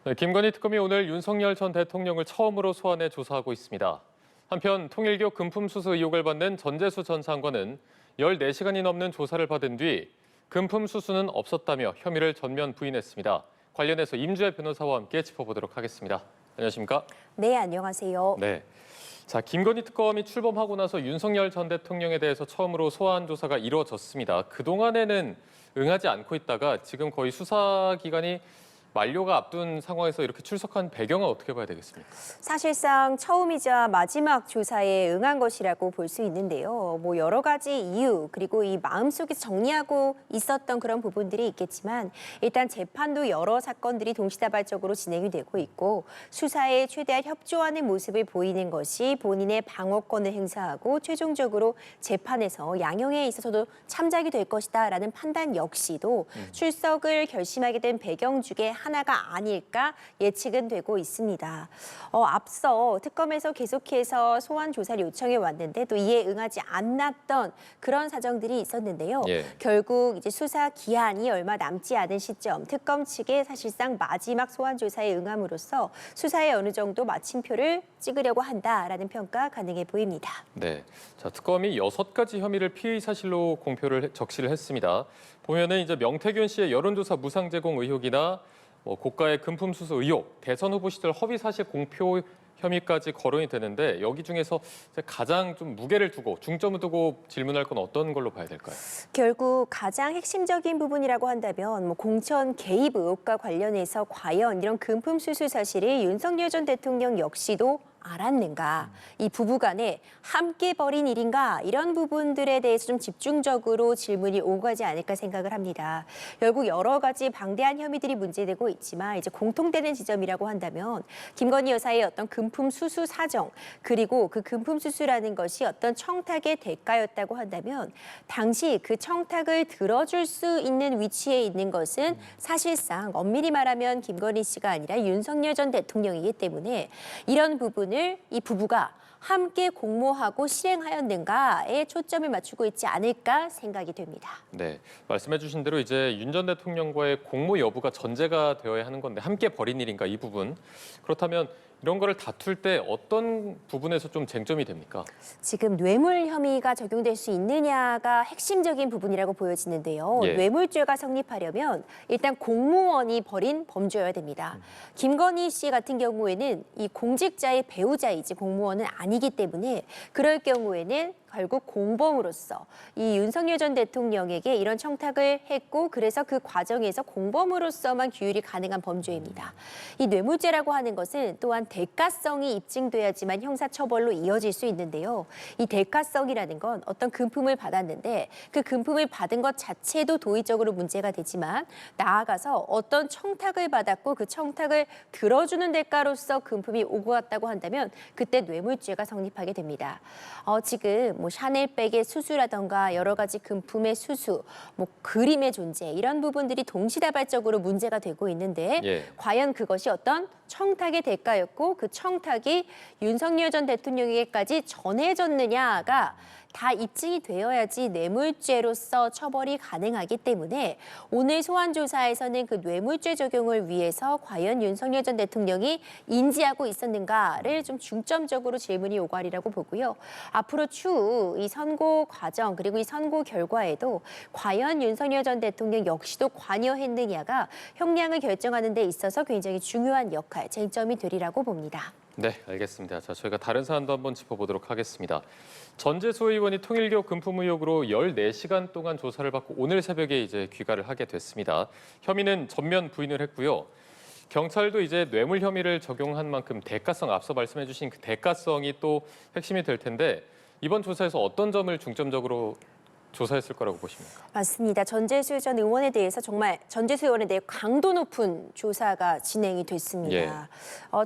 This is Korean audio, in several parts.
네, 김건희 특검이 오늘 윤석열 전 대통령을 처음으로 소환해 조사하고 있습니다. 한편 통일교 금품 수수 의혹을 받는 전재수 전 장관은 14시간이 넘는 조사를 받은 뒤 금품 수수는 없었다며 혐의를 전면 부인했습니다. 관련해서 임주혜 변호사와 함께 짚어보도록 하겠습니다. 안녕하십니까? 네, 안녕하세요. 네. 자, 김건희 특검이 출범하고 나서 윤석열 전 대통령에 대해서 처음으로 소환 조사가 이루어졌습니다. 그동안에는 응하지 않고 있다가 지금 거의 수사 기간이 만료가 앞둔 상황에서 이렇게 출석한 배경은 어떻게 봐야 되겠습니까? 사실상 처음이자 마지막 조사에 응한 것이라고 볼 수 있는데요. 여러 가지 이유 그리고 이 마음속에 정리하고 있었던 그런 부분들이 있겠지만 일단 재판도 여러 사건들이 동시다발적으로 진행이 되고 있고 수사에 최대한 협조하는 모습을 보이는 것이 본인의 방어권을 행사하고 최종적으로 재판에서 양형에 있어서도 참작이 될 것이다라는 판단 역시도 출석을 결심하게 된 배경 중에 하나가 아닐까 예측은 되고 있습니다. 앞서 특검에서 계속해서 소환 조사를 요청해 왔는데 또 이에 응하지 않았던 그런 사정들이 있었는데요. 결국 이제 수사 기한이 얼마 남지 않은 시점 특검 측에 사실상 마지막 소환 조사에 응함으로써 수사에 어느 정도 마침표를 찍으려고 한다라는 평가 가능해 보입니다. 네, 자 특검이 6가지 혐의를 피의 사실로 적시를 했습니다. 보면은 이제 명태균 씨의 여론조사 무상 제공 의혹이나 고가의 금품 수수 의혹, 대선 후보 시절 허위 사실 공표 혐의까지 거론이 되는데 여기 중에서 가장 좀 무게를 두고 중점을 두고 질문할 건 어떤 걸로 봐야 될까요? 결국 가장 핵심적인 부분이라고 한다면 공천 개입 의혹과 관련해서 과연 이런 금품 수수 사실을 윤석열 전 대통령 역시도 알았는가, 이 부부 간에 함께 벌인 일인가 이런 부분들에 대해서 좀 집중적으로 질문이 오고 가지 않을까 생각을 합니다. 결국 여러 가지 방대한 혐의들이 문제되고 있지만 이제 공통되는 지점이라고 한다면 김건희 여사의 어떤 금품 수수 사정 그리고 그 금품 수수라는 것이 어떤 청탁의 대가였다고 한다면 당시 그 청탁을 들어줄 수 있는 위치에 있는 것은 사실상 엄밀히 말하면 김건희 씨가 아니라 윤석열 전 대통령이기 때문에 이런 부분을 이 부부가 함께 공모하고 실행하였는가에 초점을 맞추고 있지 않을까 생각이 됩니다. 네, 말씀해 주신 대로 이제 윤 전 대통령과의 공모 여부가 전제가 되어야 하는 건데 함께 벌인 일인가 이 부분. 그렇다면 이런 거를 다툴 때 어떤 부분에서 좀 쟁점이 됩니까? 지금 뇌물 혐의가 적용될 수 있느냐가 핵심적인 부분이라고 보여지는데요. 뇌물죄가 성립하려면 일단 공무원이 벌인 범죄여야 됩니다. 김건희 씨 같은 경우에는 이 공직자의 배우자이지 공무원은 아니기 때문에 그럴 경우에는 결국 공범으로서 이 윤석열 전 대통령에게 이런 청탁을 했고 그래서 그 과정에서 공범으로서만 규율이 가능한 범죄입니다. 이 뇌물죄라고 하는 것은 또한 대가성이 입증돼야지만 형사처벌로 이어질 수 있는데요. 이 대가성이라는 건 어떤 금품을 받았는데 그 금품을 받은 것 자체도 도의적으로 문제가 되지만 나아가서 어떤 청탁을 받았고 그 청탁을 들어주는 대가로서 금품이 오고 갔다고 한다면 그때 뇌물죄가 성립하게 됩니다. 지금 샤넬백의 수수라던가 여러 가지 금품의 수수, 그림의 존재 이런 부분들이 동시다발적으로 문제가 되고 있는데 과연 그것이 어떤 청탁의 대가였고 그 청탁이 윤석열 전 대통령에게까지 전해졌느냐가 다 입증이 되어야지 뇌물죄로서 처벌이 가능하기 때문에 오늘 소환조사에서는 그 뇌물죄 적용을 위해서 과연 윤석열 전 대통령이 인지하고 있었는가를 좀 중점적으로 질문이 오가리라고 보고요. 앞으로 추후 이 선고 과정 그리고 이 선고 결과에도 과연 윤석열 전 대통령 역시도 관여했느냐가 형량을 결정하는 데 있어서 굉장히 중요한 역할, 쟁점이 되리라고 봅니다. 네, 알겠습니다. 자, 저희가 다른 사안도 한번 짚어보도록 하겠습니다. 전재수 의원이 통일교 금품 의혹으로 14시간 동안 조사를 받고 오늘 새벽에 이제 귀가를 하게 됐습니다. 혐의는 전면 부인을 했고요. 경찰도 이제 뇌물 혐의를 적용한 만큼 대가성, 앞서 말씀해 주신 그 대가성이 또 핵심이 될 텐데 이번 조사에서 어떤 점을 중점적으로 조사했을 거라고 보십니까? 맞습니다. 전재수 전 의원에 대해서 정말 전재수 의원에 대해 강도 높은 조사가 진행이 됐습니다.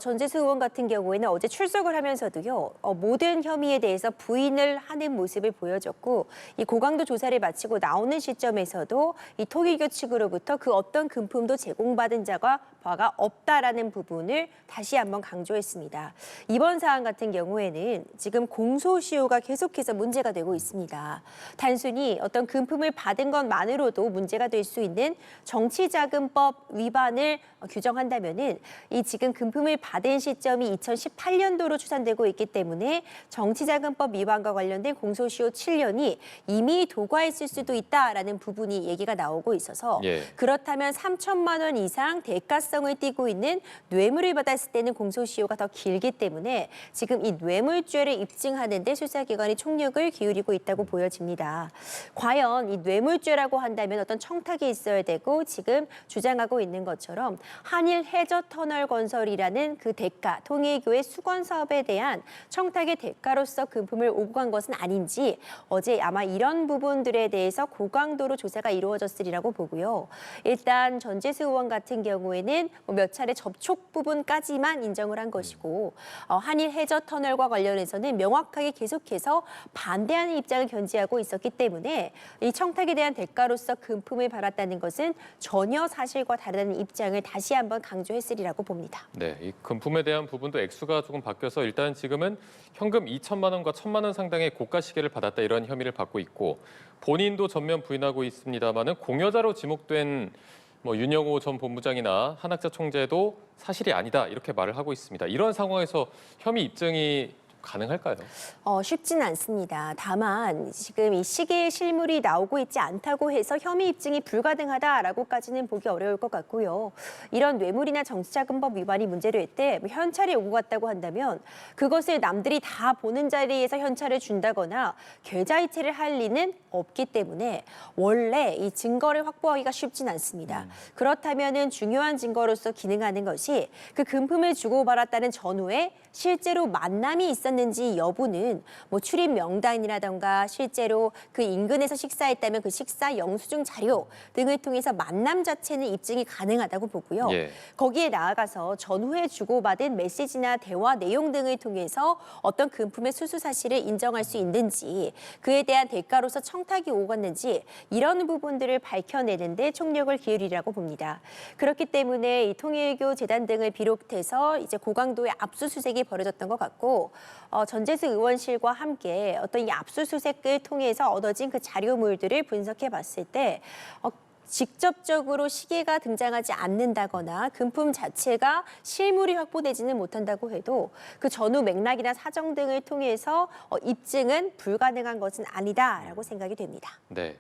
전재수 의원 같은 경우에는 어제 출석을 하면서도요. 모든 혐의에 대해서 부인을 하는 모습을 보여줬고 이 고강도 조사를 마치고 나오는 시점에서도 이 통일교 측으로부터 그 어떤 금품도 제공받은 자가 바가 없다라는 부분을 다시 한번 강조했습니다. 이번 사안 같은 경우에는 지금 공소시효가 계속해서 문제가 되고 있습니다. 단순히 어떤 금품을 받은 것만으로도 문제가 될 수 있는 정치자금법 위반을 규정한다면은 이 지금 금품을 받은 시점이 2018년도로 추산되고 있기 때문에 정치자금법 위반과 관련된 공소시효 7년이 이미 도과했을 수도 있다라는 부분이 얘기가 나오고 있어서 그렇다면 3천만 원 이상 대가성을 띠고 있는 뇌물을 받았을 때는 공소시효가 더 길기 때문에 지금 이 뇌물죄를 입증하는 데 수사기관이 총력을 기울이고 있다고 보여집니다. 과연 이 뇌물죄라고 한다면 어떤 청탁이 있어야 되고 지금 주장하고 있는 것처럼 한일 해저터널 건설이라는 그 대가, 통일교의 수건 사업에 대한 청탁의 대가로서 금품을 오고 간 것은 아닌지 어제 아마 이런 부분들에 대해서 고강도로 조사가 이루어졌으리라고 보고요. 일단 전재수 의원 같은 경우에는 몇 차례 접촉 부분까지만 인정을 한 것이고 한일 해저터널과 관련해서는 명확하게 계속해서 반대하는 입장을 견지하고 있었기 때문에 이 청탁에 대한 대가로서 금품을 받았다는 것은 전혀 사실과 다르다는 입장을 다시 한번 강조했으리라고 봅니다. 네, 이 금품에 대한 부분도 액수가 조금 바뀌어서 일단 지금은 현금 2천만 원과 1천만 원 상당의 고가 시계를 받았다 이런 혐의를 받고 있고 본인도 전면 부인하고 있습니다만은 공여자로 지목된 윤영호 전 본부장이나 한학자 총재도 사실이 아니다 이렇게 말을 하고 있습니다. 이런 상황에서 혐의 입증이 가능할까요? 쉽지는 않습니다. 다만 지금 이 시계의 실물이 나오고 있지 않다고 해서 혐의 입증이 불가능하다라고까지는 보기 어려울 것 같고요. 이런 뇌물이나 정치자금법 위반이 문제될 때 현찰이 오고 갔다고 한다면 그것을 남들이 다 보는 자리에서 현찰을 준다거나 계좌이체를 할 리는 없기 때문에 원래 이 증거를 확보하기가 쉽진 않습니다. 그렇다면은 중요한 증거로서 기능하는 것이 그 금품을 주고받았다는 전후에 실제로 만남이 있었는지 여부는 출입 명단이라던가 실제로 그 인근에서 식사했다면 그 식사 영수증 자료 등을 통해서 만남 자체는 입증이 가능하다고 보고요. 거기에 나아가서 전후에 주고받은 메시지나 대화 내용 등을 통해서 어떤 금품의 수수 사실을 인정할 수 있는지 그에 대한 대가로서 청탁이 오고 갔는지 이런 부분들을 밝혀내는데 총력을 기울이라고 봅니다. 그렇기 때문에 이 통일교 재단 등을 비롯해서 이제 고강도의 압수수색이 벌어졌던 것 같고 전재수 의원실과 함께 어떤 이 압수수색을 통해서 얻어진 그 자료물들을 분석해 봤을 때 직접적으로 시계가 등장하지 않는다거나 금품 자체가 실물이 확보되지는 못한다고 해도 그 전후 맥락이나 사정 등을 통해서 입증은 불가능한 것은 아니다라고 생각이 됩니다. 네.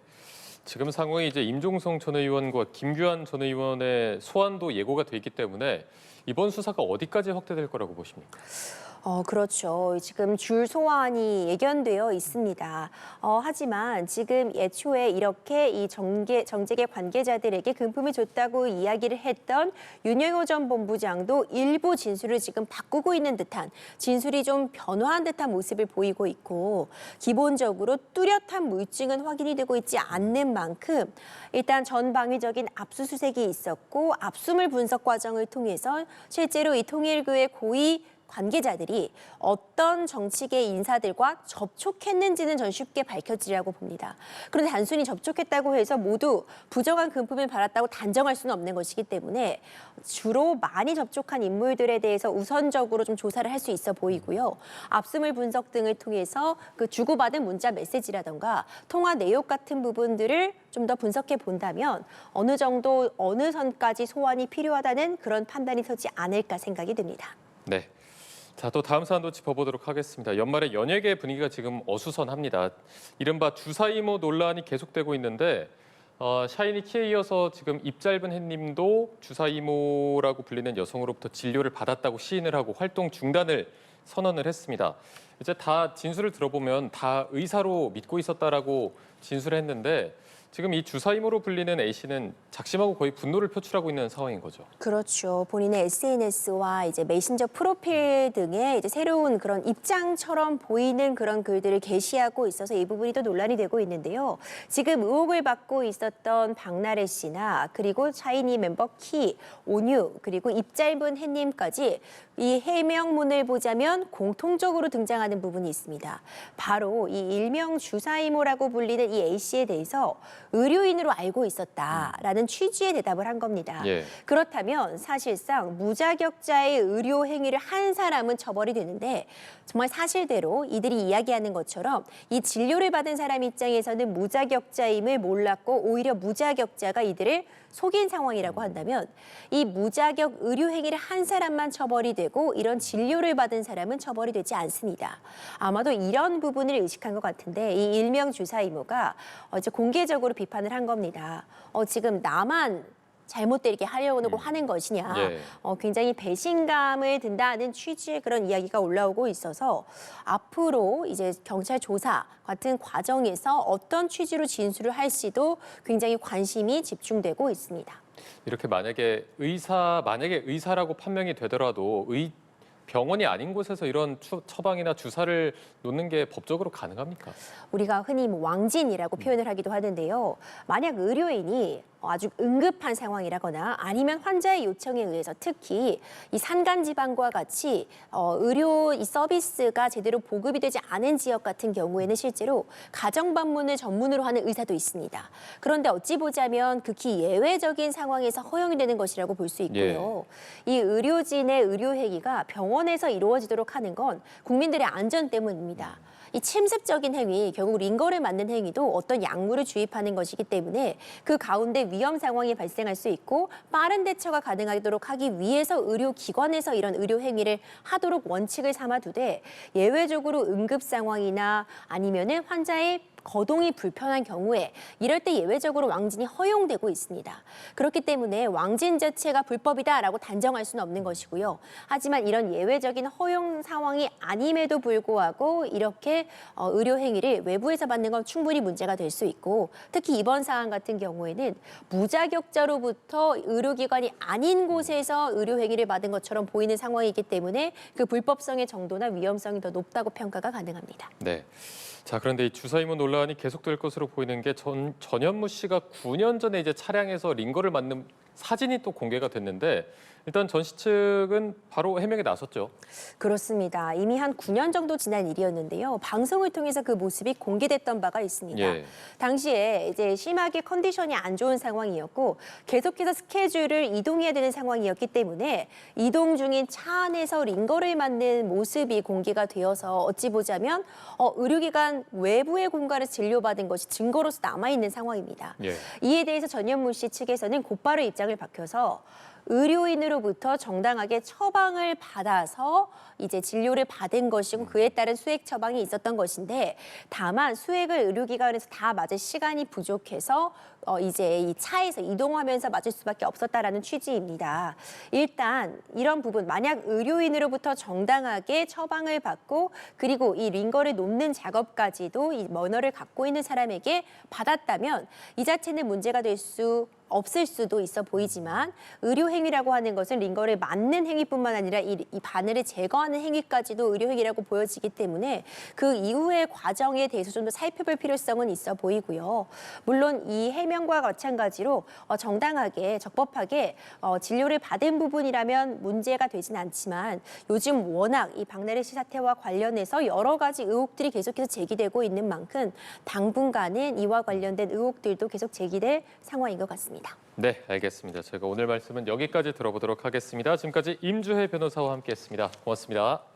지금 상황이 이제 임종성 전 의원과 김규환 전 의원의 소환도 예고가 돼 있기 때문에 이번 수사가 어디까지 확대될 거라고 보십니까? 그렇죠. 지금 줄 소환이 예견되어 있습니다. 하지만 지금 애초에 이렇게 이 정재계 관계자들에게 금품을 줬다고 이야기를 했던 윤영호 전 본부장도 일부 진술을 지금 바꾸고 있는 듯한 진술이 좀 변화한 듯한 모습을 보이고 있고 기본적으로 뚜렷한 물증은 확인이 되고 있지 않는 만큼 일단 전방위적인 압수수색이 있었고 압수물 분석 과정을 통해서 실제로 이 통일교의 고위 관계자들이 어떤 정치계 인사들과 접촉했는지는 전 쉽게 밝혀지리라고 봅니다. 그런데 단순히 접촉했다고 해서 모두 부정한 금품을 받았다고 단정할 수는 없는 것이기 때문에 주로 많이 접촉한 인물들에 대해서 우선적으로 좀 조사를 할 수 있어 보이고요. 압수물 분석 등을 통해서 그 주고받은 문자 메시지라던가 통화 내용 같은 부분들을 좀 더 분석해 본다면 어느 정도 어느 선까지 소환이 필요하다는 그런 판단이 서지 않을까 생각이 듭니다. 네. 자, 또 다음 사안도 짚어보도록 하겠습니다. 연말에 연예계 분위기가 지금 어수선합니다. 이른바 주사이모 논란이 계속되고 있는데 샤이니키에 이어서 지금 입 짧은 햇님도 주사이모라고 불리는 여성으로부터 진료를 받았다고 시인을 하고 활동 중단을 선언을 했습니다. 이제 다 진술을 들어보면 다 의사로 믿고 있었다라고 진술했는데 지금 이 주사이모로 불리는 A씨는 작심하고 거의 분노를 표출하고 있는 상황인 거죠. 그렇죠. 본인의 SNS와 이제 메신저 프로필 등에 이제 새로운 그런 입장처럼 보이는 그런 글들을 게시하고 있어서 이 부분이 또 논란이 되고 있는데요. 지금 의혹을 받고 있었던 박나래 씨나 그리고 샤이니 멤버 키, 온유 그리고 입 짧은 햇님까지 이 해명문을 보자면 공통적으로 등장하는 부분이 있습니다. 바로 이 일명 주사이모라고 불리는 이 A씨에 대해서 의료인으로 알고 있었다라는 취지의 대답을 한 겁니다. 예. 그렇다면 사실상 무자격자의 의료 행위를 한 사람은 처벌이 되는데 정말 사실대로 이들이 이야기하는 것처럼 이 진료를 받은 사람 입장에서는 무자격자임을 몰랐고 오히려 무자격자가 이들을 속인 상황이라고 한다면 이 무자격 의료 행위를 한 사람만 처벌이 되고 이런 진료를 받은 사람은 처벌이 되지 않습니다. 아마도 이런 부분을 의식한 것 같은데 이 일명 주사 이모가 이제 공개적으로 비판을 한 겁니다. 지금 나만 잘못되게 하려고 하는 것이냐. 예. 굉장히 배신감을 든다는 취지의 그런 이야기가 올라오고 있어서 앞으로 이제 경찰 조사 같은 과정에서 어떤 취지로 진술을 할지도 굉장히 관심이 집중되고 있습니다. 이렇게 만약에 의사라고 판명이 되더라도 병원이 아닌 곳에서 이런 처방이나 주사를 놓는 게 법적으로 가능합니까? 우리가 흔히 왕진이라고 표현을 하기도 하는데요. 만약 의료인이 아주 응급한 상황이라거나 아니면 환자의 요청에 의해서 특히 이 산간지방과 같이 의료 이 서비스가 제대로 보급이 되지 않은 지역 같은 경우에는 실제로 가정방문을 전문으로 하는 의사도 있습니다. 그런데 어찌 보자면 극히 예외적인 상황에서 허용이 되는 것이라고 볼 수 있고요. 이 의료진의 의료 행위가 병원에서 이루어지도록 하는 건 국민들의 안전 때문입니다. 이 침습적인 행위, 결국 링거를 맞는 행위도 어떤 약물을 주입하는 것이기 때문에 그 가운데 위험 상황이 발생할 수 있고 빠른 대처가 가능하도록 하기 위해서 의료기관에서 이런 의료 행위를 하도록 원칙을 삼아두되 예외적으로 응급 상황이나 아니면은 환자의 거동이 불편한 경우에 이럴 때 예외적으로 왕진이 허용되고 있습니다. 그렇기 때문에 왕진 자체가 불법이다라고 단정할 수는 없는 것이고요. 하지만 이런 예외적인 허용 상황이 아님에도 불구하고 이렇게 의료 행위를 외부에서 받는 건 충분히 문제가 될 수 있고 특히 이번 사안 같은 경우에는 무자격자로부터 의료기관이 아닌 곳에서 의료 행위를 받은 것처럼 보이는 상황이기 때문에 그 불법성의 정도나 위험성이 더 높다고 평가가 가능합니다. 네. 자, 그런데 이 주사임무 논란이 계속될 것으로 보이는 게 전현무 씨가 9년 전에 이제 차량에서 링거를 맞는 사진이 또 공개가 됐는데 일단 전 씨 측은 바로 해명에 나섰죠. 그렇습니다. 이미 한 9년 정도 지난 일이었는데요. 방송을 통해서 그 모습이 공개됐던 바가 있습니다. 예. 당시에 이제 심하게 컨디션이 안 좋은 상황이었고 계속해서 스케줄을 이동해야 되는 상황이었기 때문에 이동 중인 차 안에서 링거를 맞는 모습이 공개가 되어서 어찌 보자면 의료기관 외부의 공간에서 진료받은 것이 증거로서 남아있는 상황입니다. 예. 이에 대해서 전현무 씨 측에서는 곧바로 입장을 밝혀서 의료인으로부터 정당하게 처방을 받아서 이제 진료를 받은 것이고 그에 따른 수액 처방이 있었던 것인데 다만 수액을 의료기관에서 다 맞을 시간이 부족해서 이제 이 차에서 이동하면서 맞을 수밖에 없었다라는 취지입니다. 일단 이런 부분 만약 의료인으로부터 정당하게 처방을 받고 그리고 이 링거를 놓는 작업까지도 이 머너를 갖고 있는 사람에게 받았다면 이 자체는 문제가 될 수 없을 수도 있어 보이지만 의료 행위라고 하는 것은 링거를 맞는 행위뿐만 아니라 이 바늘을 제거하는 행위까지도 의료 행위라고 보여지기 때문에 그 이후의 과정에 대해서 좀 더 살펴볼 필요성은 있어 보이고요. 물론 이 해명과 마찬가지로 정당하게 적법하게 진료를 받은 부분이라면 문제가 되진 않지만 요즘 워낙 이 박나래 씨 사태와 관련해서 여러 가지 의혹들이 계속해서 제기되고 있는 만큼 당분간은 이와 관련된 의혹들도 계속 제기될 상황인 것 같습니다. 네, 알겠습니다. 저희가 오늘 말씀은 여기까지 들어보도록 하겠습니다. 지금까지 임주혜 변호사와 함께했습니다. 고맙습니다.